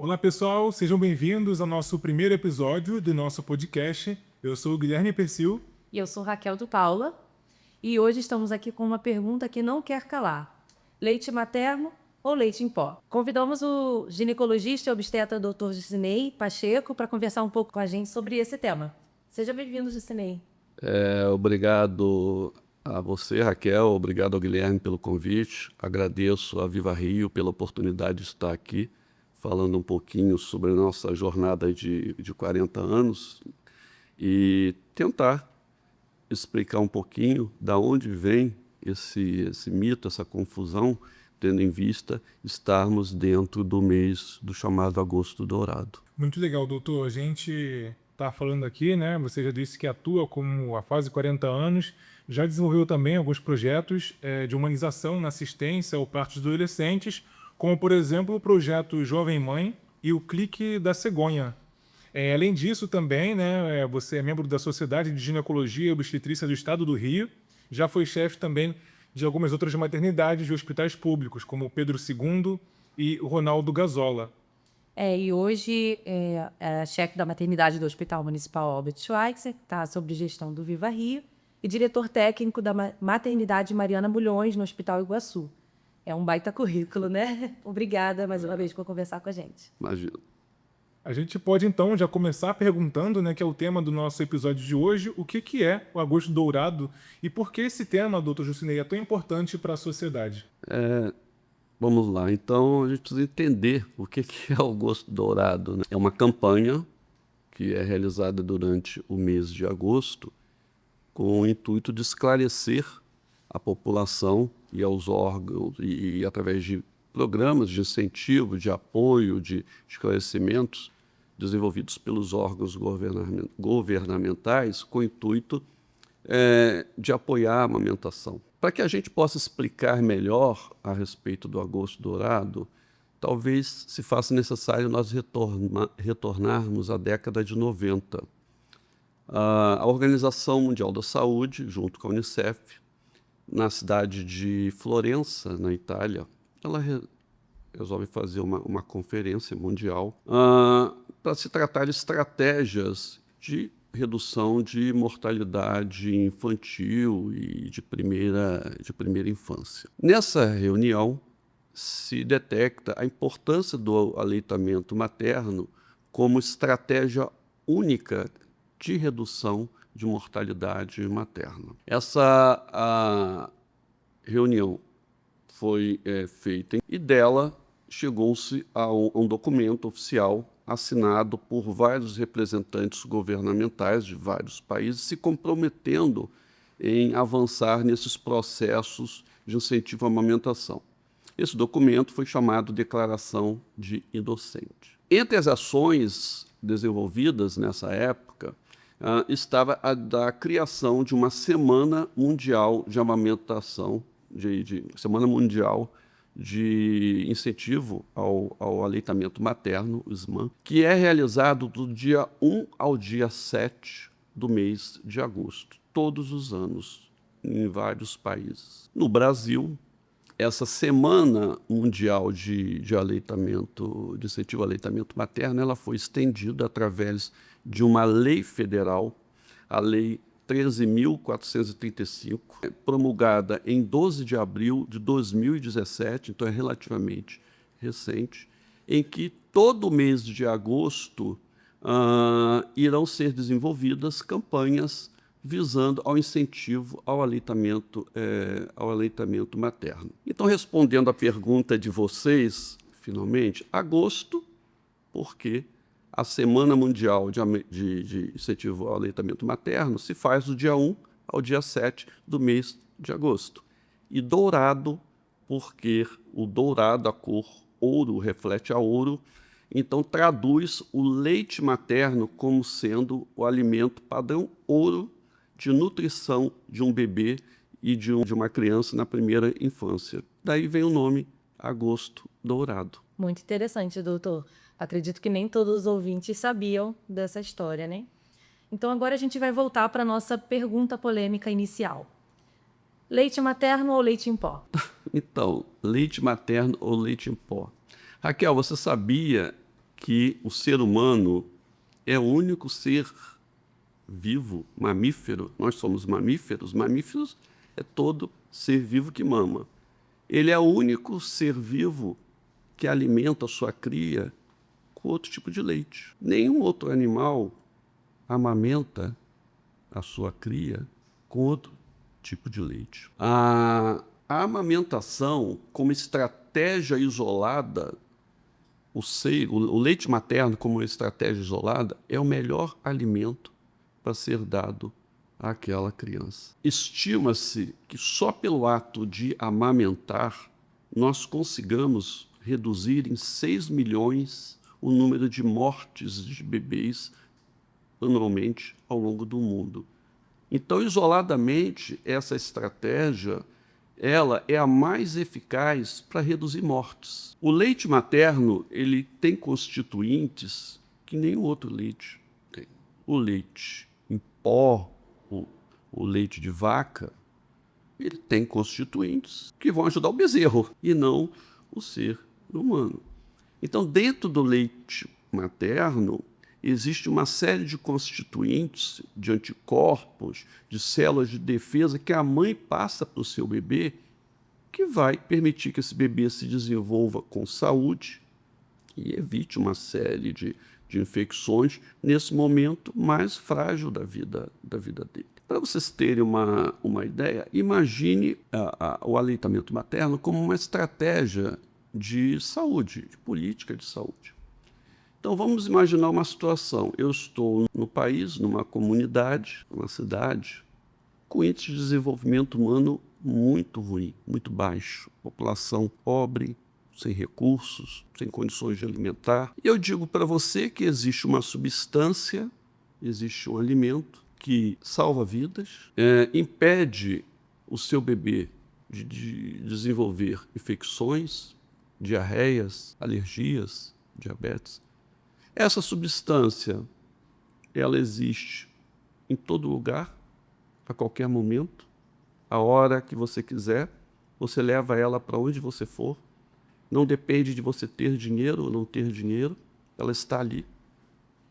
Olá pessoal, sejam bem-vindos ao nosso primeiro episódio do nosso podcast. Eu sou o Guilherme Persil. E eu sou Raquel do Paula. E hoje estamos aqui com uma pergunta que não quer calar. Leite materno ou leite em pó? Convidamos o ginecologista e obstetra Dr. Gicinei Pacheco para conversar um pouco com a gente sobre esse tema. Seja bem-vindo, Gicinei. Obrigado a você, Raquel, obrigado ao Guilherme pelo convite. Agradeço à Viva Rio pela oportunidade de estar aqui falando um pouquinho sobre a nossa jornada de 40 anos e tentar explicar um pouquinho da onde vem esse mito, essa confusão, tendo em vista estarmos dentro do mês do chamado Agosto Dourado. Muito legal, doutor. A gente está falando aqui, né? Você já disse que atua como há quase 40 anos, já desenvolveu também alguns projetos de humanização na assistência ao parto de adolescentes, como, por exemplo, o projeto Jovem Mãe e o Clique da Cegonha. Além disso, também, né, você é membro da Sociedade de Ginecologia e Obstetrícia do Estado do Rio, já foi chefe também de algumas outras maternidades de hospitais públicos, como o Pedro II e o Ronaldo Gazola. E hoje é chefe da maternidade do Hospital Municipal Albert Schweitzer, que está sob gestão do Viva Rio, e diretor técnico da maternidade Mariana Bulhões, no Hospital Iguaçu. É um baita currículo, né? Obrigada mais uma vez por conversar com a gente. Imagina. A gente pode, então, já começar perguntando, né, que é o tema do nosso episódio de hoje, o que é o Agosto Dourado e por que esse tema, doutor Gicinei, é tão importante para a sociedade? Vamos lá, então a gente precisa entender o que é o Agosto Dourado, né? É uma campanha que é realizada durante o mês de agosto com o intuito de esclarecer a população e aos órgãos e através de programas de incentivo, de apoio, de esclarecimentos desenvolvidos pelos órgãos governamentais com o intuito de apoiar a amamentação. Para que a gente possa explicar melhor a respeito do Agosto Dourado, talvez se faça necessário nós retornarmos à década de 90. A Organização Mundial da Saúde, junto com a Unicef, na cidade de Florença, na Itália, ela resolve fazer uma conferência mundial para se tratar de estratégias de redução de mortalidade infantil e de primeira infância. Nessa reunião, se detecta a importância do aleitamento materno como estratégia única de redução de mortalidade materna. Essa reunião foi feita e dela chegou-se a um documento oficial assinado por vários representantes governamentais de vários países se comprometendo em avançar nesses processos de incentivo à amamentação. Esse documento foi chamado Declaração de Inocente. Entre as ações desenvolvidas nessa época, estava a da criação de uma Semana Mundial de Amamentação, Semana Mundial de Incentivo ao Aleitamento Materno, o SMAM, que é realizado do dia 1 ao dia 7 do mês de agosto, todos os anos, em vários países. No Brasil, essa Semana Mundial de Incentivo ao Aleitamento Materno, ela foi estendida através de uma lei federal, a Lei 13.435, promulgada em 12 de abril de 2017, então é relativamente recente, em que todo mês de agosto irão ser desenvolvidas campanhas visando ao incentivo ao aleitamento materno. Então, respondendo à pergunta de vocês, finalmente, agosto, porque a Semana Mundial de Incentivo ao Aleitamento Materno se faz do dia 1 ao dia 7 do mês de agosto. E dourado, porque o dourado, a cor ouro, reflete a ouro, então traduz o leite materno como sendo o alimento padrão ouro de nutrição de um bebê e de uma criança na primeira infância. Daí vem o nome Agosto Dourado. Muito interessante, doutor. Acredito que nem todos os ouvintes sabiam dessa história, né? Então agora a gente vai voltar para a nossa pergunta polêmica inicial. Leite materno ou leite em pó? Então, leite materno ou leite em pó? Raquel, você sabia que o ser humano é o único ser vivo, mamífero. Nós somos mamíferos. Mamíferos é todo ser vivo que mama. Ele é o único ser vivo que alimenta a sua cria com outro tipo de leite. Nenhum outro animal amamenta a sua cria com outro tipo de leite. A amamentação, como estratégia isolada, o leite materno, como estratégia isolada, é o melhor alimento para ser dado àquela criança. Estima-se que só pelo ato de amamentar nós consigamos reduzir em 6 milhões o número de mortes de bebês anualmente ao longo do mundo. Então, isoladamente, essa estratégia ela é a mais eficaz para reduzir mortes. O leite materno ele tem constituintes que nenhum outro leite tem. O leite em pó, o leite de vaca, ele tem constituintes que vão ajudar o bezerro e não o ser humano. Então, dentro do leite materno, existe uma série de constituintes, de anticorpos, de células de defesa que a mãe passa para o seu bebê, que vai permitir que esse bebê se desenvolva com saúde e evite uma série de infecções nesse momento mais frágil da vida dele. Para vocês terem uma ideia, imagine o aleitamento materno como uma estratégia de saúde, de política de saúde. Então, vamos imaginar uma situação. Eu estou no país, numa comunidade, numa cidade, com índice de desenvolvimento humano muito ruim, muito baixo. População pobre, sem recursos, sem condições de alimentar. E eu digo para você que existe uma substância, existe um alimento que salva vidas, impede o seu bebê de desenvolver infecções, diarreias, alergias, diabetes. Essa substância, ela existe em todo lugar, a qualquer momento, a hora que você quiser, você leva ela para onde você for, não depende de você ter dinheiro ou não ter dinheiro, ela está ali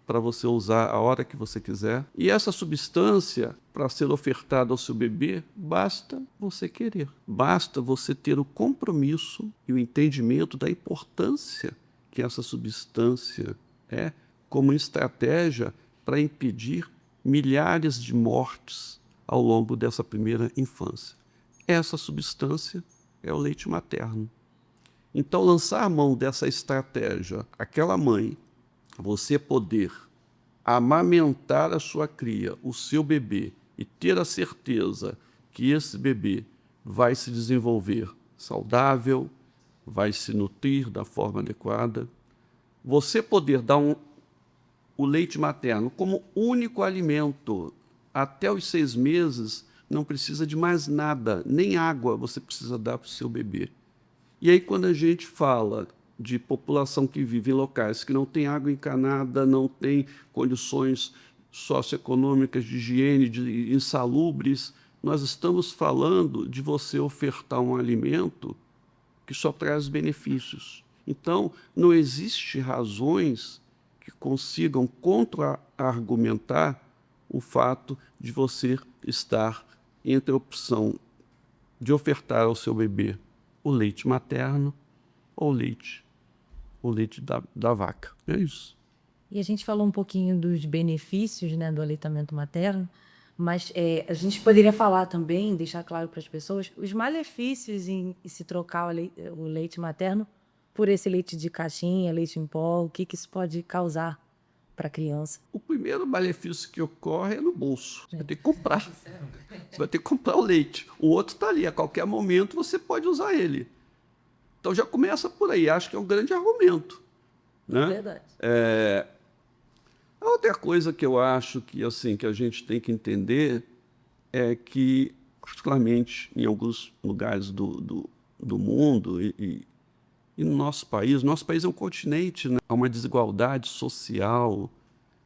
para você usar a hora que você quiser. E essa substância, para ser ofertada ao seu bebê, basta você querer, basta você ter o compromisso e o entendimento da importância que essa substância como estratégia para impedir milhares de mortes ao longo dessa primeira infância. Essa substância é o leite materno. Então, lançar mão dessa estratégia, aquela mãe, você poder amamentar a sua cria, o seu bebê, e ter a certeza que esse bebê vai se desenvolver saudável, vai se nutrir da forma adequada, você poder dar o leite materno como único alimento até os 6 meses, não precisa de mais nada, nem água você precisa dar para o seu bebê. E aí, quando a gente fala de população que vive em locais que não tem água encanada, não tem condições socioeconômicas de higiene, de insalubres, nós estamos falando de você ofertar um alimento que só traz benefícios. Então, não existe razões que consigam contra-argumentar o fato de você estar entre a opção de ofertar ao seu bebê o leite materno ou o leite da vaca. É isso. E a gente falou um pouquinho dos benefícios, né, do aleitamento materno, mas a gente poderia falar também, deixar claro para as pessoas, os malefícios em se trocar o leite materno por esse leite de caixinha, leite em pó, o que isso pode causar para a criança? O primeiro malefício que ocorre é no bolso. Você vai ter que comprar. Você vai ter que comprar o leite. O outro está ali, a qualquer momento você pode usar ele. Então já começa por aí, acho que é um grande argumento. Né? Verdade. A outra coisa que eu acho que a gente tem que entender é que, particularmente em alguns lugares do mundo e no nosso país é um continente, né? Há uma desigualdade social,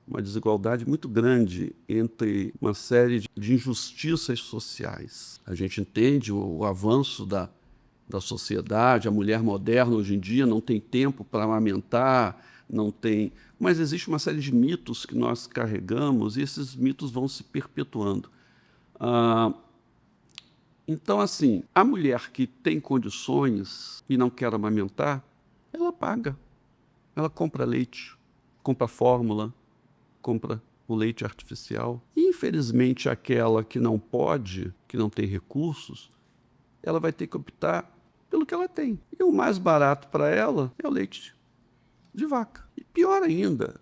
uma desigualdade muito grande entre uma série de injustiças sociais. A gente entende o avanço da sociedade, a mulher moderna hoje em dia não tem tempo para amamentar, não tem. Mas existe uma série de mitos que nós carregamos e esses mitos vão se perpetuando. Então, assim, a mulher que tem condições e não quer amamentar, ela paga. Ela compra leite, compra fórmula, compra o leite artificial. E, infelizmente, aquela que não pode, que não tem recursos, ela vai ter que optar pelo que ela tem. E o mais barato para ela é o leite de vaca. E pior ainda,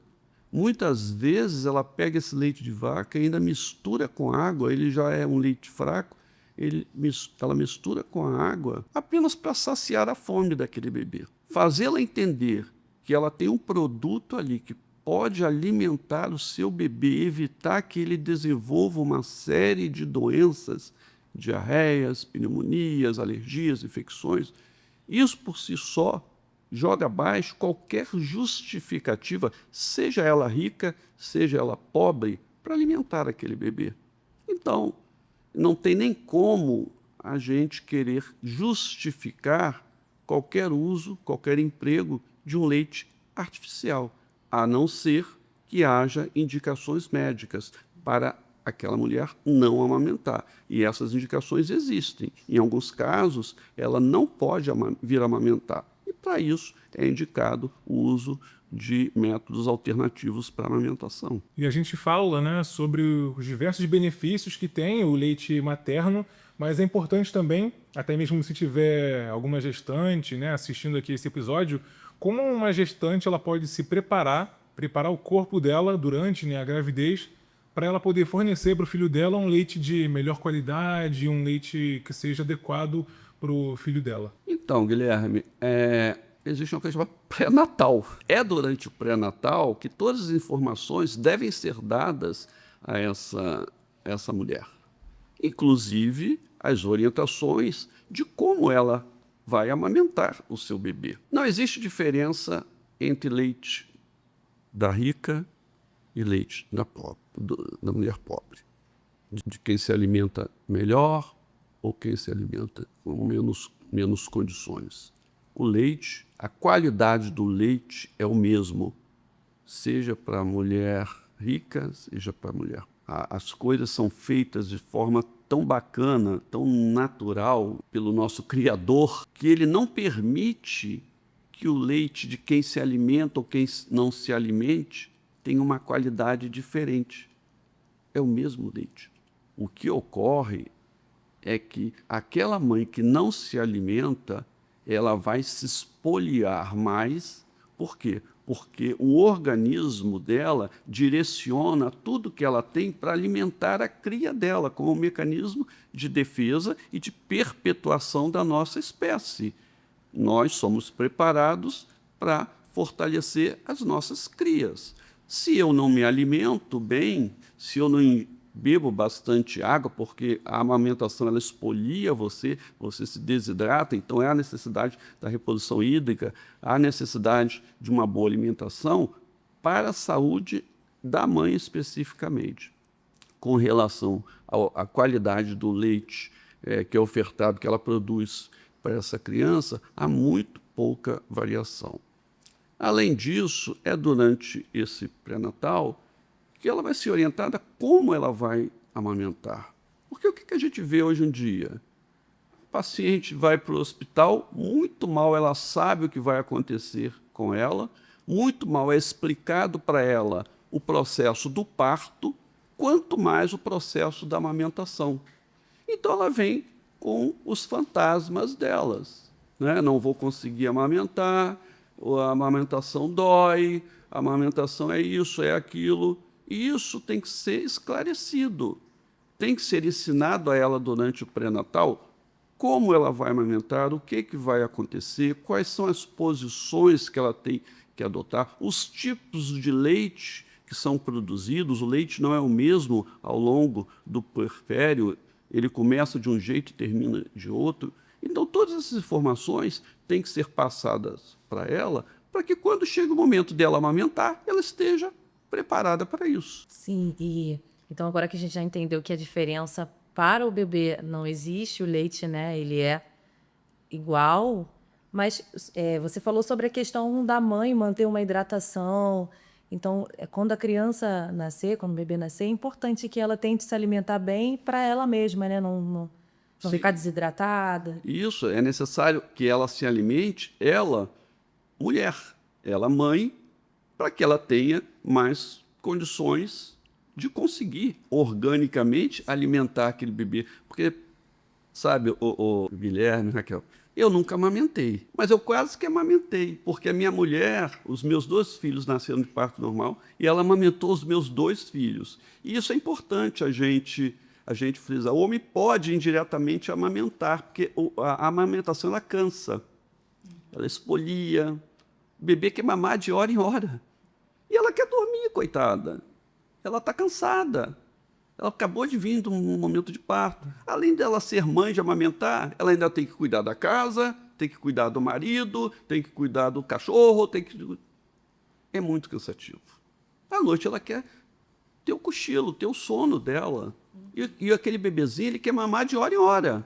muitas vezes ela pega esse leite de vaca e ainda mistura com água, ele já é um leite fraco, ela mistura com a água apenas para saciar a fome daquele bebê. Fazê-la entender que ela tem um produto ali que pode alimentar o seu bebê, evitar que ele desenvolva uma série de doenças, diarreias, pneumonias, alergias, infecções. Isso por si só joga abaixo qualquer justificativa, seja ela rica, seja ela pobre, para alimentar aquele bebê. Então, não tem nem como a gente querer justificar qualquer uso, qualquer emprego de um leite artificial, a não ser que haja indicações médicas para aquela mulher não amamentar. E essas indicações existem. Em alguns casos, ela não pode vir a amamentar. E, para isso, é indicado o uso de métodos alternativos para a amamentação. E a gente fala, né, sobre os diversos benefícios que tem o leite materno, mas é importante também, até mesmo se tiver alguma gestante, né, assistindo aqui esse episódio, como uma gestante ela pode se preparar o corpo dela durante, né, a gravidez, para ela poder fornecer para o filho dela um leite de melhor qualidade, um leite que seja adequado para o filho dela. Então, Guilherme, existe uma coisa chamada pré-natal. É durante o pré-natal que todas as informações devem ser dadas a essa mulher. Inclusive as orientações de como ela vai amamentar o seu bebê. Não existe diferença entre leite da rica e leite da mulher pobre. De quem se alimenta melhor ou quem se alimenta com menos condições. O leite, a qualidade do leite é o mesmo, seja para a mulher rica, seja para a mulher. As coisas são feitas de forma tão bacana, tão natural pelo nosso Criador, que ele não permite que o leite de quem se alimenta ou quem não se alimente tenha uma qualidade diferente. É o mesmo leite. O que ocorre é que aquela mãe que não se alimenta, ela vai se espoliar mais. Por quê? Porque o organismo dela direciona tudo que ela tem para alimentar a cria dela, como um mecanismo de defesa e de perpetuação da nossa espécie. Nós somos preparados para fortalecer as nossas crias. Se eu não me alimento bem, se eu não bebo bastante água, porque a amamentação ela expolia você se desidrata, então é a necessidade da reposição hídrica, a necessidade de uma boa alimentação para a saúde da mãe especificamente. Com relação à qualidade do leite que é ofertado, que ela produz para essa criança, há muito pouca variação. Além disso, é durante esse pré-natal que ela vai ser orientada como ela vai amamentar. Porque o que a gente vê hoje em dia? O paciente vai para o hospital, muito mal ela sabe o que vai acontecer com ela, muito mal é explicado para ela o processo do parto, quanto mais o processo da amamentação. Então ela vem com os fantasmas delas, né? Não vou conseguir amamentar, a amamentação dói, a amamentação é isso, é aquilo. E isso tem que ser esclarecido, tem que ser ensinado a ela durante o pré-natal como ela vai amamentar, o que vai acontecer, quais são as posições que ela tem que adotar, os tipos de leite que são produzidos. O leite não é o mesmo ao longo do puerpério, ele começa de um jeito e termina de outro. Então, todas essas informações têm que ser passadas para ela, para que quando chega o momento dela amamentar, ela esteja preparada para isso. Sim, e então agora que a gente já entendeu que a diferença para o bebê não existe, o leite, né, ele é igual, Mas você falou sobre a questão da mãe manter uma hidratação. Então, quando a criança nascer, quando o bebê nascer, é importante que ela tente se alimentar bem para ela mesma, né? Não ficar desidratada. Isso, é necessário que ela se alimente, ela, mulher, ela, mãe, para que ela tenha mais condições de conseguir organicamente alimentar aquele bebê. Porque, sabe, o Guilherme, Raquel, eu nunca amamentei, mas eu quase que amamentei, porque a minha mulher, os meus 2 filhos nasceram de parto normal e ela amamentou os meus 2 filhos. E isso é importante a gente frisar. O homem pode indiretamente amamentar, porque a amamentação ela cansa, ela expolia. O bebê quer mamar de hora em hora. E ela quer dormir, coitada. Ela está cansada. Ela acabou de vir de um momento de parto. Além dela ser mãe de amamentar, ela ainda tem que cuidar da casa, tem que cuidar do marido, tem que cuidar do cachorro, É muito cansativo. À noite ela quer ter o cochilo, ter o sono dela. E aquele bebezinho, ele quer mamar de hora em hora.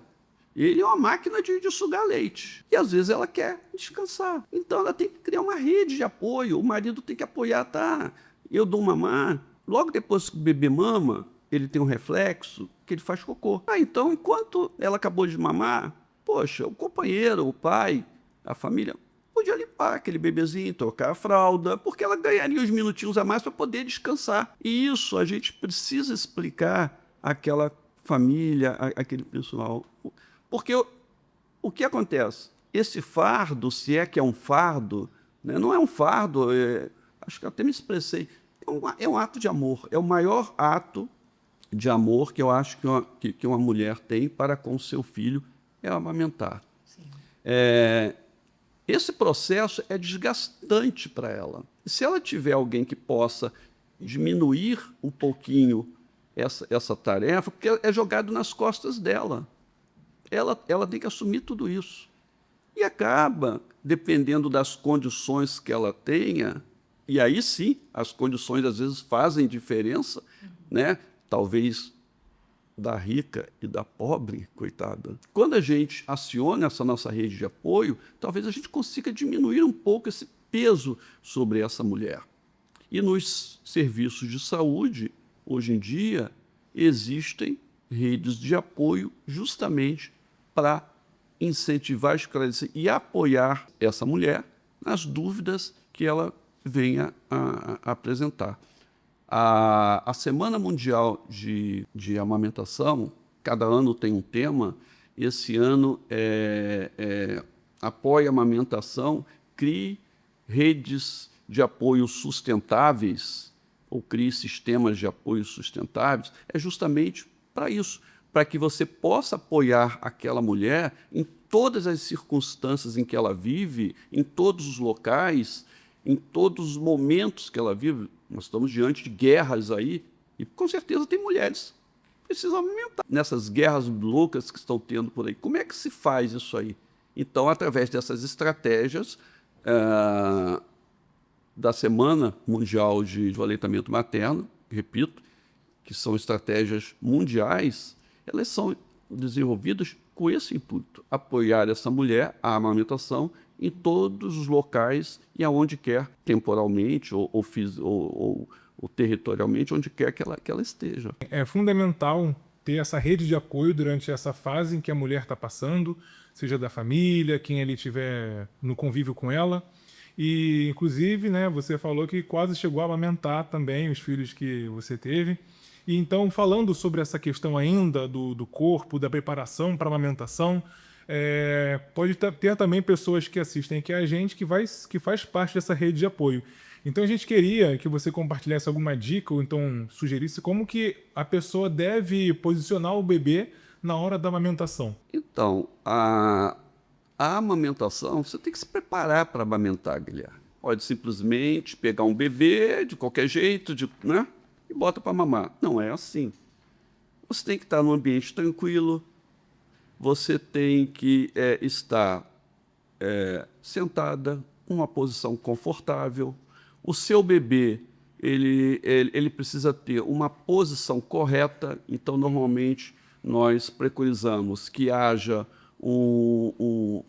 Ele é uma máquina de sugar leite. E às vezes ela quer descansar. Então ela tem que criar uma rede de apoio. O marido tem que apoiar, tá? Eu dou mamar. Logo depois que o bebê mama, ele tem um reflexo que ele faz cocô. Então, enquanto ela acabou de mamar, poxa, o companheiro, o pai, a família podia limpar aquele bebezinho, trocar a fralda, porque ela ganharia uns minutinhos a mais para poder descansar. E isso a gente precisa explicar àquela família, àquele pessoal. Porque o que acontece? Esse fardo, se é que é um fardo, né, não é um fardo, acho que eu até me expressei, é um ato de amor, é o maior ato de amor que eu acho que uma mulher tem para com o seu filho, é amamentar. Esse processo é desgastante para ela. Se ela tiver alguém que possa diminuir um pouquinho essa tarefa, porque é jogado nas costas dela. Ela tem que assumir tudo isso. E acaba, dependendo das condições que ela tenha, e aí sim, as condições às vezes fazem diferença, né? Talvez da rica e da pobre, coitada. Quando a gente aciona essa nossa rede de apoio, talvez a gente consiga diminuir um pouco esse peso sobre essa mulher. E nos serviços de saúde, hoje em dia, existem redes de apoio justamente para incentivar, esclarecer e apoiar essa mulher nas dúvidas que ela venha a apresentar. A Semana Mundial de Amamentação, cada ano tem um tema, esse ano apoia a amamentação, crie redes de apoio sustentáveis, ou crie sistemas de apoio sustentáveis, é justamente para isso, para que você possa apoiar aquela mulher em todas as circunstâncias em que ela vive, em todos os locais, em todos os momentos que ela vive. Nós estamos diante de guerras aí, e com certeza tem mulheres que precisam amamentar. Nessas guerras loucas que estão tendo por aí, como é que se faz isso aí? Então, através dessas estratégias da Semana Mundial de Aleitamento Materno, repito, que são estratégias mundiais, elas são desenvolvidas com esse intuito, apoiar essa mulher, a amamentação, em todos os locais e aonde quer, temporalmente ou territorialmente, onde quer que ela esteja. É fundamental ter essa rede de apoio durante essa fase em que a mulher está passando, seja da família, quem ali estiver no convívio com ela. E, inclusive, né, você falou que quase chegou a amamentar também os filhos que você teve. E então, falando sobre essa questão ainda do corpo, da preparação para a amamentação, pode ter também pessoas que assistem aqui a gente que faz parte dessa rede de apoio. Então a gente queria que você compartilhasse alguma dica ou então sugerisse como que a pessoa deve posicionar o bebê na hora da amamentação. Então, a amamentação, você tem que se preparar para amamentar, Guilherme. Pode simplesmente pegar um bebê de qualquer jeito, né, e bota para mamar. Não é assim. Você tem que estar num ambiente tranquilo, você tem que estar sentada, numa posição confortável. O seu bebê, ele precisa ter uma posição correta, então, normalmente, nós preconizamos que haja um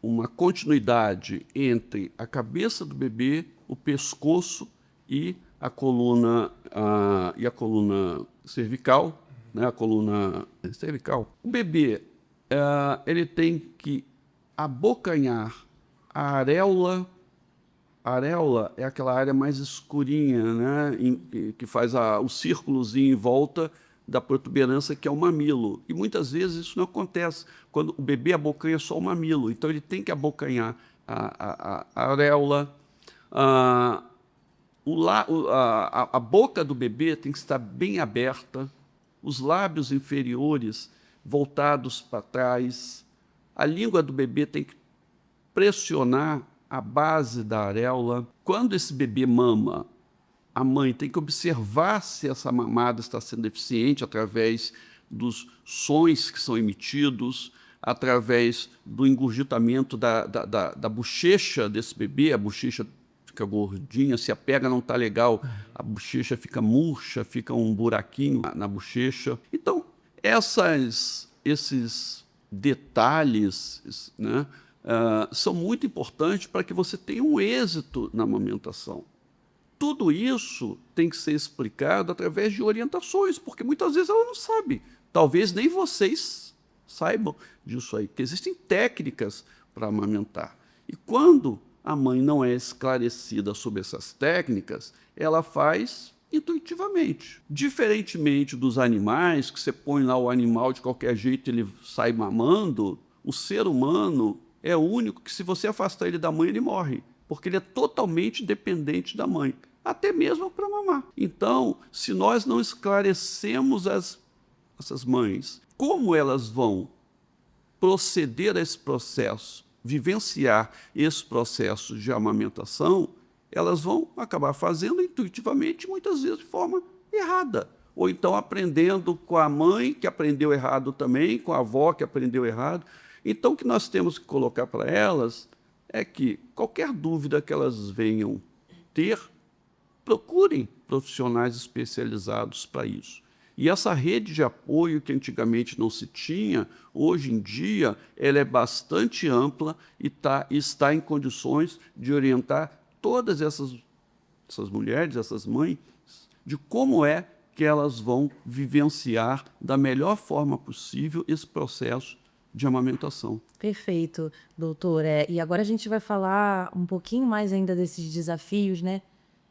uma continuidade entre a cabeça do bebê, o pescoço e a coluna cervical, né? A coluna cervical. O bebê ele tem que abocanhar a areola. A areola é aquela área mais escurinha, né? Que faz o círculozinho em volta da protuberância, que é o mamilo. E muitas vezes isso não acontece quando o bebê abocanha só o mamilo. Então ele tem que abocanhar a areola. A boca do bebê tem que estar bem aberta, os lábios inferiores voltados para trás, a língua do bebê tem que pressionar a base da areola. Quando esse bebê mama, a mãe tem que observar se essa mamada está sendo eficiente através dos sons que são emitidos, através do engurgitamento da bochecha desse bebê. A bochecha fica gordinha, se a pega não está legal, a bochecha fica murcha, fica um buraquinho na bochecha. Então, esses detalhes, né, são muito importantes para que você tenha um êxito na amamentação. Tudo isso tem que ser explicado através de orientações, porque muitas vezes ela não sabe. Talvez nem vocês saibam disso aí, que existem técnicas para amamentar. E quando a mãe não é esclarecida sobre essas técnicas, ela faz intuitivamente. Diferentemente dos animais, que você põe lá o animal de qualquer jeito ele sai mamando, o ser humano é o único que, se você afastar ele da mãe, ele morre, porque ele é totalmente dependente da mãe, até mesmo para mamar. Então, se nós não esclarecemos essas mães, como elas vão proceder a esse processo, vivenciar esse processo de amamentação, elas vão acabar fazendo intuitivamente, muitas vezes de forma errada. Ou então aprendendo com a mãe, que aprendeu errado também, com a avó, que aprendeu errado. Então, o que nós temos que colocar para elas é que qualquer dúvida que elas venham ter, procurem profissionais especializados para isso. E essa rede de apoio que antigamente não se tinha, hoje em dia, ela é bastante ampla e está em condições de orientar todas essas mulheres, essas mães, de como é que elas vão vivenciar da melhor forma possível esse processo de amamentação. Perfeito, doutor. E agora a gente vai falar um pouquinho mais ainda desses desafios, né?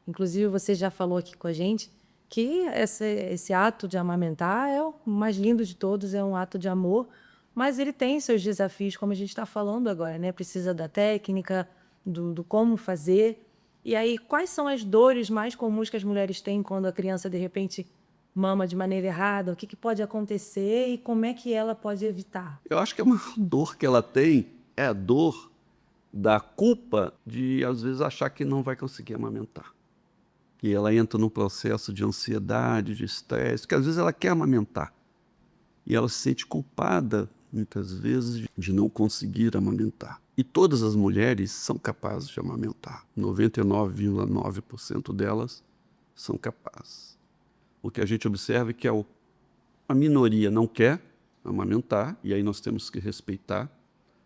Inclusive, você já falou aqui com a gente que esse ato de amamentar é o mais lindo de todos, é um ato de amor, mas ele tem seus desafios, como a gente está falando agora, né? Precisa da técnica, do como fazer. E aí, quais são as dores mais comuns que as mulheres têm quando a criança, de repente, mama de maneira errada? O que pode acontecer e como é que ela pode evitar? Eu acho que a maior dor que ela tem é a dor da culpa de, às vezes, achar que não vai conseguir amamentar. E ela entra num processo de ansiedade, de estresse, que às vezes ela quer amamentar. E ela se sente culpada, muitas vezes, de não conseguir amamentar. E todas as mulheres são capazes de amamentar. 99,9% delas são capazes. O que a gente observa é que a minoria não quer amamentar, e aí nós temos que respeitar.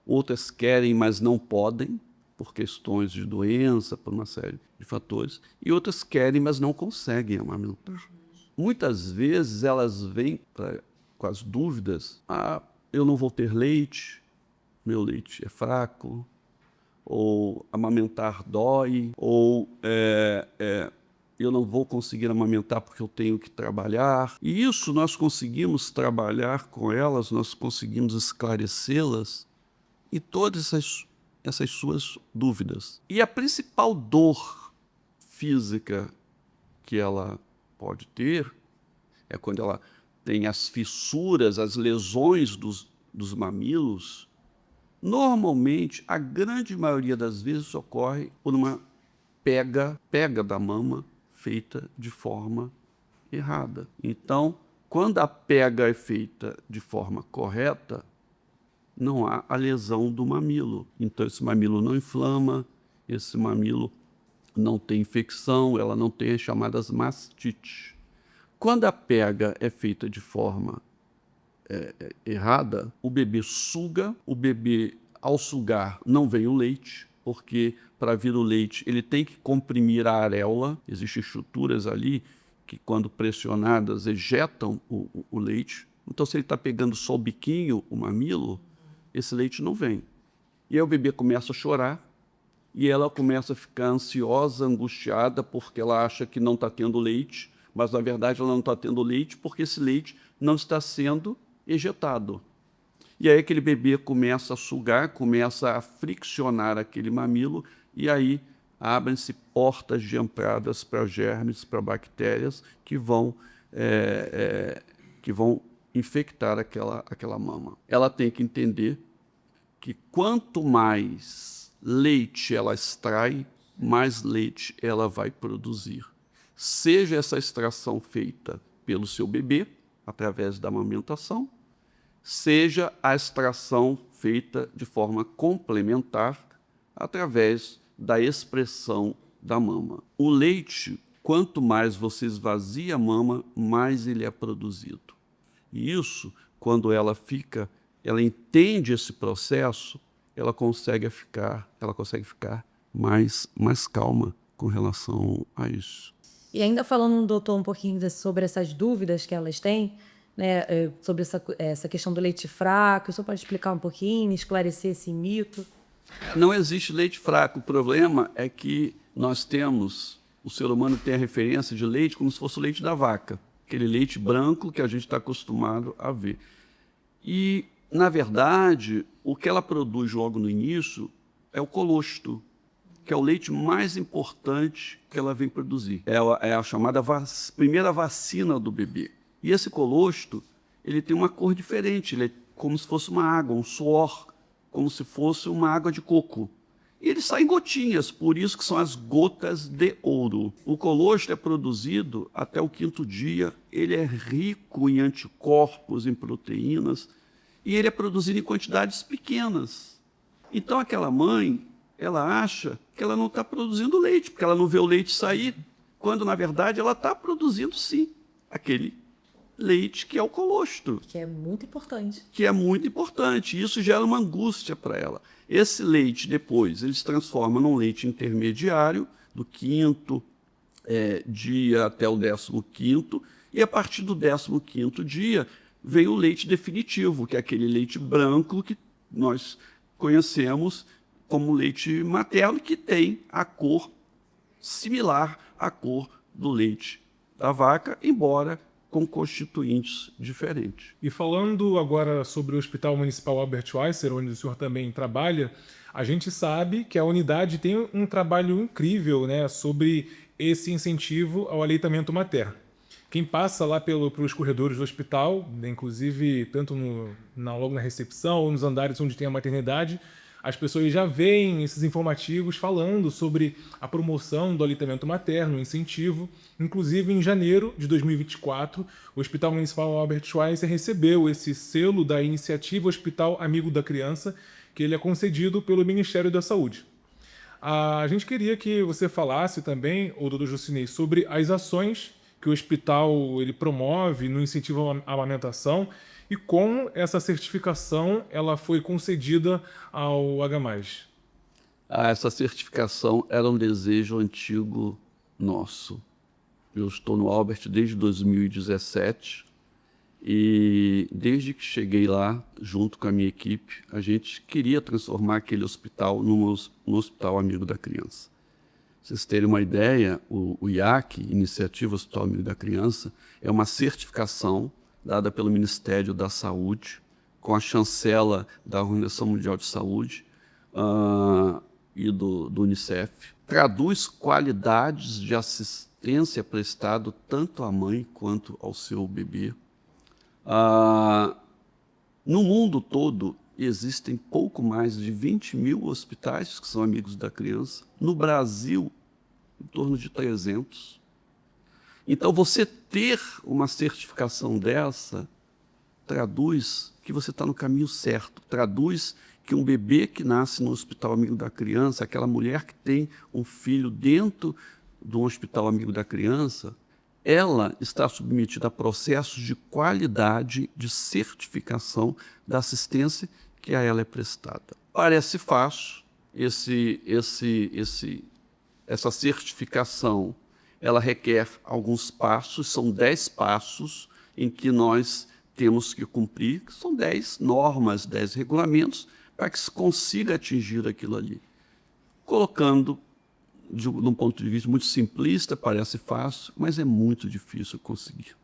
Outras querem, mas não podem, por questões de doença, por uma série de fatores. E outras querem, mas não conseguem amamentar. Muitas vezes elas vêm com as dúvidas: eu não vou ter leite, meu leite é fraco, ou amamentar dói, ou eu não vou conseguir amamentar porque eu tenho que trabalhar. E isso nós conseguimos trabalhar com elas, nós conseguimos esclarecê-las em todas essas suas dúvidas. E a principal dor física que ela pode ter é quando ela tem as fissuras, as lesões dos mamilos. Normalmente, a grande maioria das vezes ocorre por uma pega da mama feita de forma errada. Então, quando a pega é feita de forma correta, não há a lesão do mamilo. Então, esse mamilo não inflama, esse mamilo não tem infecção, ela não tem as chamadas mastites. Quando a pega é feita de forma errada, o bebê suga, o bebê ao sugar não vem o leite, porque para vir o leite ele tem que comprimir a areola, existem estruturas ali que quando pressionadas ejetam o leite. Então se ele está pegando só o biquinho, o mamilo, esse leite não vem. E aí o bebê começa a chorar e ela começa a ficar ansiosa, angustiada, porque ela acha que não está tendo leite, mas na verdade ela não está tendo leite porque esse leite não está sendo ejetado. E aí aquele bebê começa a sugar, começa a friccionar aquele mamilo, e aí abrem-se portas de entradas para germes, para bactérias que vão infectar aquela mama. Ela tem que entender que quanto mais leite ela extrai, mais leite ela vai produzir. Seja essa extração feita pelo seu bebê, através da amamentação, seja a extração feita de forma complementar, através da expressão da mama. O leite, quanto mais você esvazia a mama, mais ele é produzido. E isso, quando ela entende esse processo, ela consegue ficar mais calma com relação a isso. E ainda falando, doutor, um pouquinho sobre essas dúvidas que elas têm, né, sobre essa questão do leite fraco, o senhor pode explicar um pouquinho, esclarecer esse mito? Não existe leite fraco. O problema é que o ser humano tem a referência de leite como se fosse o leite da vaca, aquele leite branco que a gente está acostumado a ver. E, na verdade, o que ela produz logo no início é o colostro, que é o leite mais importante que ela vem produzir. É a chamada primeira vacina do bebê. E esse colostro, ele tem uma cor diferente, ele é como se fosse uma água, um suor, como se fosse uma água de coco. E ele sai em gotinhas, por isso que são as gotas de ouro. O colostro é produzido até o 5º dia, ele é rico em anticorpos, em proteínas, e ele é produzido em quantidades pequenas. Então aquela mãe, ela acha que ela não está produzindo leite, porque ela não vê o leite sair, quando na verdade ela está produzindo sim aquele leite que é o colostro. Que é muito importante. Que é muito importante. Isso gera uma angústia para ela. Esse leite, depois, ele se transforma num leite intermediário, do 5º dia até o 15º, e a partir do 15º dia vem o leite definitivo, que é aquele leite branco que nós conhecemos como leite materno, que tem a cor similar à cor do leite da vaca, embora com constituintes diferentes. E falando agora sobre o Hospital Municipal Albert Schweitzer, onde o senhor também trabalha, a gente sabe que a unidade tem um trabalho incrível, né, sobre esse incentivo ao aleitamento materno. Quem passa lá pelos corredores do hospital, né, inclusive tanto logo na recepção ou nos andares onde tem a maternidade, as pessoas já veem esses informativos falando sobre a promoção do aleitamento materno, o incentivo. Inclusive, em janeiro de 2024, o Hospital Municipal Albert Schweitzer recebeu esse selo da iniciativa Hospital Amigo da Criança, que ele é concedido pelo Ministério da Saúde. A gente queria que você falasse também, o doutor Jucinei, sobre as ações que o hospital ele promove no incentivo à amamentação e como essa certificação ela foi concedida ao H+. Essa certificação era um desejo antigo nosso. Eu estou no Albert desde 2017 e desde que cheguei lá, junto com a minha equipe, a gente queria transformar aquele hospital num hospital amigo da criança. Pra vocês terem uma ideia, o IAC, Iniciativa Hospital Amigo da Criança, é uma certificação dada pelo Ministério da Saúde, com a chancela da Organização Mundial de Saúde e do Unicef. Traduz qualidades de assistência prestada tanto à mãe quanto ao seu bebê. No mundo todo, existem pouco mais de 20 mil hospitais que são amigos da criança. No Brasil, em torno de 300. Então, você ter uma certificação dessa traduz que você está no caminho certo, traduz que um bebê que nasce no Hospital Amigo da Criança, aquela mulher que tem um filho dentro de um Hospital Amigo da Criança, ela está submetida a processos de qualidade de certificação da assistência que a ela é prestada. Parece fácil. Essa certificação, ela requer alguns passos, são 10 passos em que nós temos que cumprir, que são 10 normas, 10 regulamentos, para que se consiga atingir aquilo ali. Colocando, de um ponto de vista muito simplista, parece fácil, mas é muito difícil conseguir.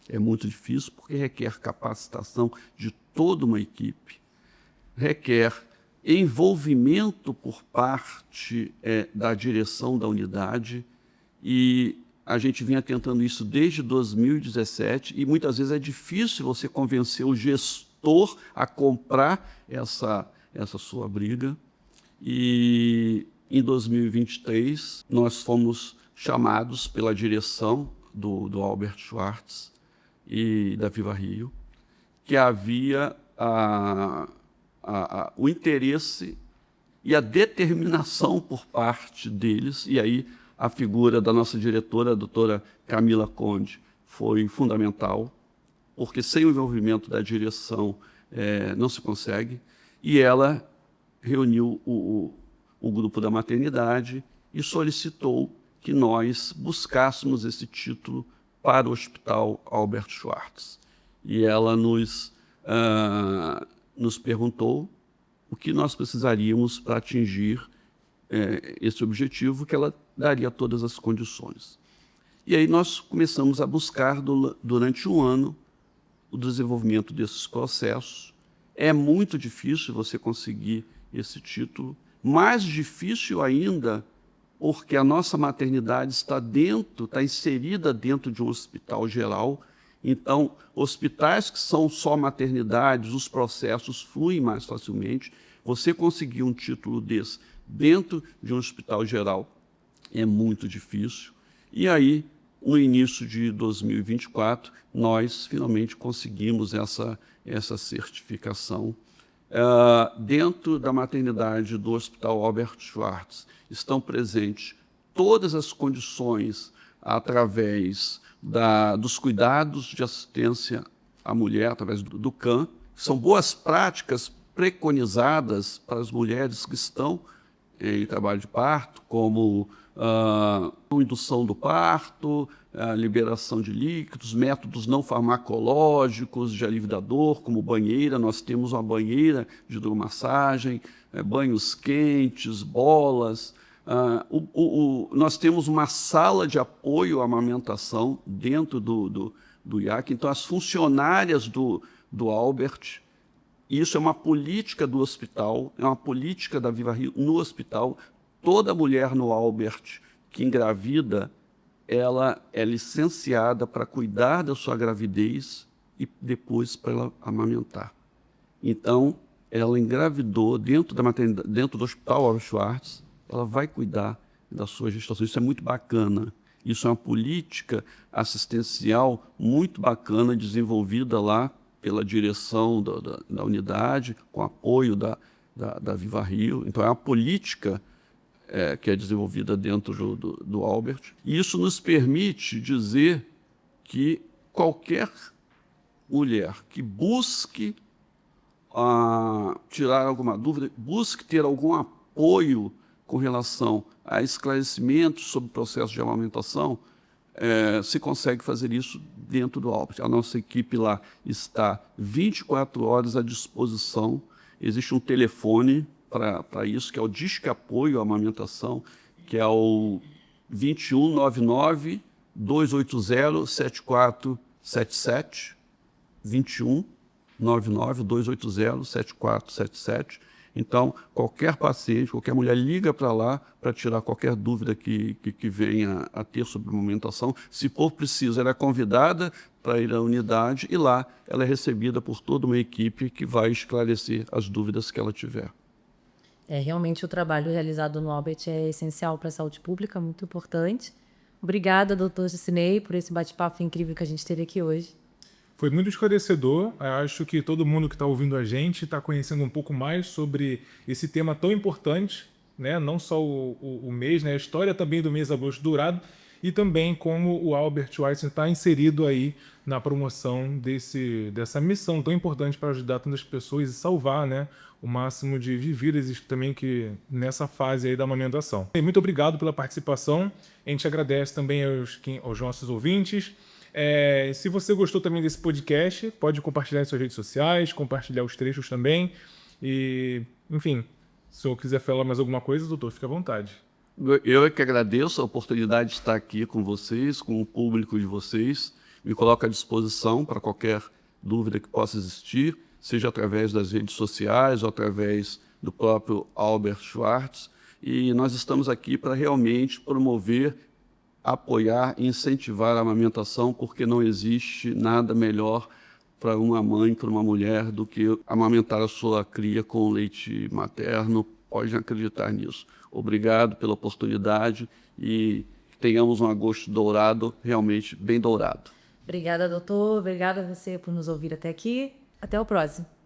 É muito difícil porque requer capacitação de toda uma equipe, requer envolvimento por parte da direção da unidade, e a gente vinha tentando isso desde 2017, e muitas vezes é difícil você convencer o gestor a comprar essa sua briga. E em 2023, nós fomos chamados pela direção do Albert Schwartz e da Viva Rio, que havia o interesse e a determinação por parte deles, e aí a figura da nossa diretora, a doutora Camila Conde, foi fundamental, porque sem o envolvimento da direção não se consegue, e ela reuniu o grupo da maternidade e solicitou que nós buscássemos esse título para o Hospital Albert Schwartz. E ela nos perguntou o que nós precisaríamos para atingir esse objetivo, que ela daria todas as condições. E aí nós começamos a buscar, durante um ano, o desenvolvimento desses processos. É muito difícil você conseguir esse título, mais difícil ainda porque a nossa maternidade está inserida dentro de um hospital geral. Então, hospitais que são só maternidades, os processos fluem mais facilmente. Você conseguir um título desse dentro de um hospital geral é muito difícil. E aí, no início de 2024, nós finalmente conseguimos essa certificação. Dentro da maternidade do Hospital Albert Schwartz estão presentes todas as condições através dos cuidados de assistência à mulher, através do CAM. São boas práticas preconizadas para as mulheres que estão em trabalho de parto, como indução do parto, liberação de líquidos, métodos não farmacológicos de alívio da dor, como banheira. Nós temos uma banheira de hidromassagem, banhos quentes, bolas. Nós temos uma sala de apoio à amamentação dentro do IAC. Então, as funcionárias do Albert, isso é uma política do hospital, é uma política da Viva Rio no hospital. Toda mulher no Albert que engravida, ela é licenciada para cuidar da sua gravidez e depois para ela amamentar. Então, ela engravidou dentro da maternidade, dentro do Hospital Albert Schwartz, ela vai cuidar da sua gestação. Isso é muito bacana. Isso é uma política assistencial muito bacana, desenvolvida lá pela direção da unidade, com apoio da Viva Rio. Então, é uma política que é desenvolvida dentro do Albert. E isso nos permite dizer que qualquer mulher que busque tirar alguma dúvida, busque ter algum apoio com relação a esclarecimentos sobre o processo de amamentação, se consegue fazer isso dentro do Albert. A nossa equipe lá está 24 horas à disposição. Existe um telefone para isso, que é o Disque Apoio à Amamentação, que é o 2199-280-7477, 2199-280-7477. Então, qualquer paciente, qualquer mulher liga para lá para tirar qualquer dúvida que venha a ter sobre a amamentação. Se for preciso, ela é convidada para ir à unidade e lá ela é recebida por toda uma equipe que vai esclarecer as dúvidas que ela tiver. Realmente o trabalho realizado no Albert é essencial para a saúde pública, muito importante. Obrigada, doutor Gicinei, por esse bate-papo incrível que a gente teve aqui hoje. Foi muito esclarecedor. Eu acho que todo mundo que está ouvindo a gente está conhecendo um pouco mais sobre esse tema tão importante, né? Não só o mês, né? A história também do mês Agosto Dourado. e também como o Albert Schweitzer está inserido aí na promoção dessa missão tão importante para ajudar tantas pessoas e salvar, né, o máximo de vidas também que nessa fase aí da amamentação. E muito obrigado pela participação. A gente agradece também aos nossos ouvintes. Se você gostou também desse podcast, pode compartilhar em suas redes sociais, compartilhar os trechos também. E, enfim, se o senhor quiser falar mais alguma coisa, doutor, fique à vontade. Eu é que agradeço a oportunidade de estar aqui com vocês, com o público de vocês. Me coloco à disposição para qualquer dúvida que possa existir, seja através das redes sociais ou através do próprio Albert Schweitzer. E nós estamos aqui para realmente promover, apoiar e incentivar a amamentação, porque não existe nada melhor para uma mãe, para uma mulher, do que amamentar a sua cria com leite materno. Pode acreditar nisso. Obrigado pela oportunidade e tenhamos um agosto dourado, realmente bem dourado. Obrigada, doutor. Obrigada a você por nos ouvir até aqui. Até o próximo.